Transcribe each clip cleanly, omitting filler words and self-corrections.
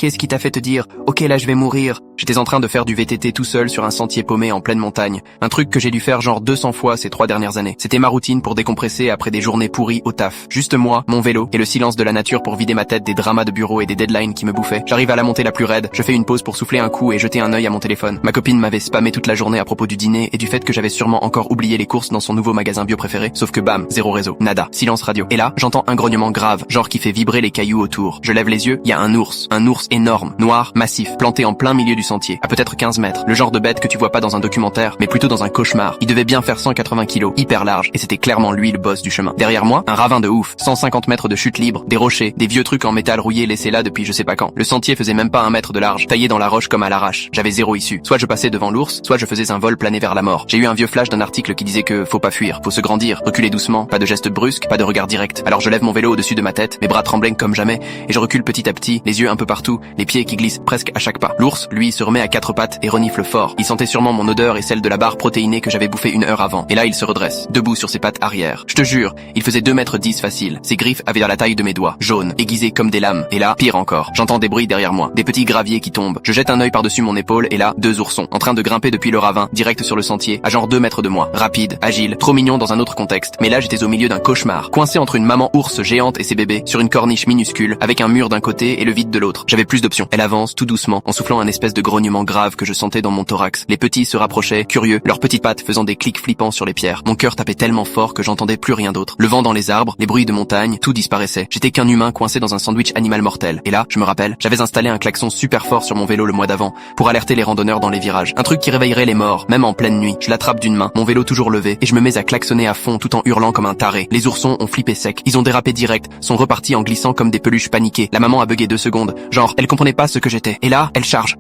Qu'est-ce qui t'a fait te dire « Ok, là je vais mourir ». J'étais en train de faire du VTT tout seul sur un sentier paumé en pleine montagne. Un truc que j'ai dû faire genre 200 fois ces 3 dernières années. C'était ma routine pour décompresser après des journées pourries au taf. Juste moi, mon vélo et le silence de la nature pour vider ma tête des dramas de bureau et des deadlines qui me bouffaient. J'arrive à la montée la plus raide, je fais une pause pour souffler un coup et jeter un œil à mon téléphone. Ma copine m'avait spammé toute la journée à propos du dîner et du fait que j'avais sûrement encore oublié les courses dans son nouveau magasin bio préféré. Sauf que bam, zéro réseau, nada, silence radio. Et là, j'entends un grognement grave, genre qui fait vibrer les cailloux autour. Je lève les yeux, y a un ours énorme, noir, massif, planté en plein milieu du sentier, à peut-être 15 mètres. Le genre de bête que tu vois pas dans un documentaire, mais plutôt dans un cauchemar. Il devait bien faire 180 kilos, hyper large, et c'était clairement lui le boss du chemin. Derrière moi, un ravin de ouf, 150 mètres de chute libre, des rochers, des vieux trucs en métal rouillé laissés là depuis je sais pas quand. Le sentier faisait même pas 1 mètre de large, taillé dans la roche comme à l'arrache. J'avais zéro issue. Soit je passais devant l'ours, soit je faisais un vol plané vers la mort. J'ai eu un vieux flash d'un article qui disait que faut pas fuir, faut se grandir, reculer doucement, pas de gestes brusques, pas de regard direct. Alors je lève mon vélo au-dessus de ma tête, mes bras tremblent comme jamais, et je recule petit à petit, les yeux un peu partout, les pieds qui glissent presque à chaque pas. L'ours, lui, se remet à 4 pattes et renifle fort. Il sentait sûrement mon odeur et celle de la barre protéinée que j'avais bouffée 1 heure avant. Et là, il se redresse, debout sur ses pattes arrière. Je te jure, il faisait 2,10 m facile. Ses griffes avaient la taille de mes doigts, jaunes, aiguisées comme des lames. Et là, pire encore, j'entends des bruits derrière moi, des petits graviers qui tombent. Je jette un œil par-dessus mon épaule et là, 2 oursons, en train de grimper depuis le ravin, direct sur le sentier, à genre 2 mètres de moi. Rapide, agile, trop mignon dans un autre contexte. Mais là, j'étais au milieu d'un cauchemar, coincé entre une maman ours géante et ses bébés, sur une corniche minuscule, avec un mur d'un côté et le vide de l'autre. J'avais plus d'options. Elle avance tout doucement, en soufflant un espèce de grognement grave que je sentais dans mon thorax. Les petits se rapprochaient, curieux, leurs petites pattes faisant des clics flippants sur les pierres. Mon cœur tapait tellement fort que j'entendais plus rien d'autre. Le vent dans les arbres, les bruits de montagne, tout disparaissait. J'étais qu'un humain coincé dans un sandwich animal mortel. Et là, je me rappelle, j'avais installé un klaxon super fort sur mon vélo le mois d'avant, pour alerter les randonneurs dans les virages. Un truc qui réveillerait les morts, même en pleine nuit. Je l'attrape d'une main, mon vélo toujours levé, et je me mets à klaxonner à fond tout en hurlant comme un taré. Les oursons ont flippé sec. Ils ont dérapé direct, sont repartis en glissant comme des peluches paniquées. La maman a bugué 2 secondes. Genre, elle comprenait pas ce que j'étais. Et là, elle charge.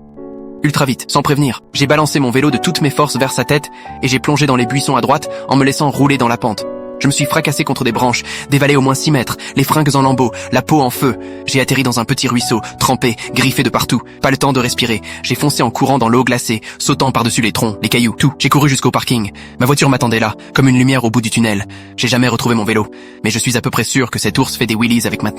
Ultra vite, sans prévenir. J'ai balancé mon vélo de toutes mes forces vers sa tête et j'ai plongé dans les buissons à droite en me laissant rouler dans la pente. Je me suis fracassé contre des branches, dévalé au moins 6 mètres, les fringues en lambeaux, la peau en feu. J'ai atterri dans un petit ruisseau, trempé, griffé de partout. Pas le temps de respirer. J'ai foncé en courant dans l'eau glacée, sautant par-dessus les troncs, les cailloux, tout. J'ai couru jusqu'au parking. Ma voiture m'attendait là, comme une lumière au bout du tunnel. J'ai jamais retrouvé mon vélo, mais je suis à peu près sûr que cet ours fait des wheelies avec maintenant.